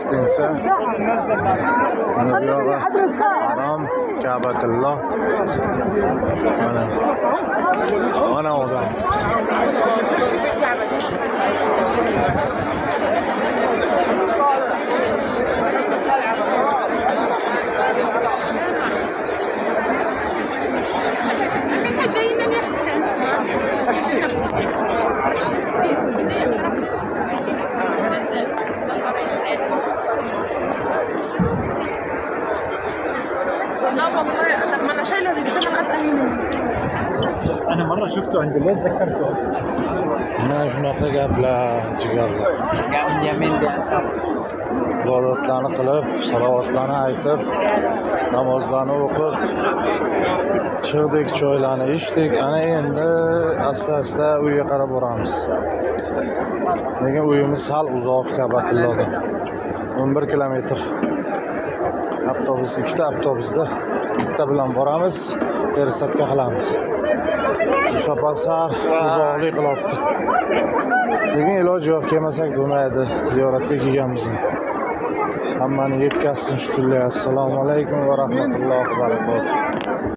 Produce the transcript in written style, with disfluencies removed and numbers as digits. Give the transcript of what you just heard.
gostinitsa. Mana bu yog'i Harom Ka'batulloh. Mana odam. أنا مرة شفته عند البيت ذكرته. Mana shunaqa gaplar, jigarlar. Ibodatlarni qilib, salovatlarni aytib, namozlarni o'qib, chiqdik, choylarni ichdik. Ana endi asta-asta uyga qarab boramiz. Lekin uyimiz sal uzoq Ka'batullohdan. 11 kilometr. Avtobus, ikkita avtobusda bitta bilan boramiz, peresadka qilamiz. Safar uzoqlik qilyapti. Lekin iloji yo'q, kelmasak bo'lmaydi. Ziyoratga kelganmiz. Hammani yetkazsin, shukrlar. Assalomu alaykum va rahmatullohi va barakatuh.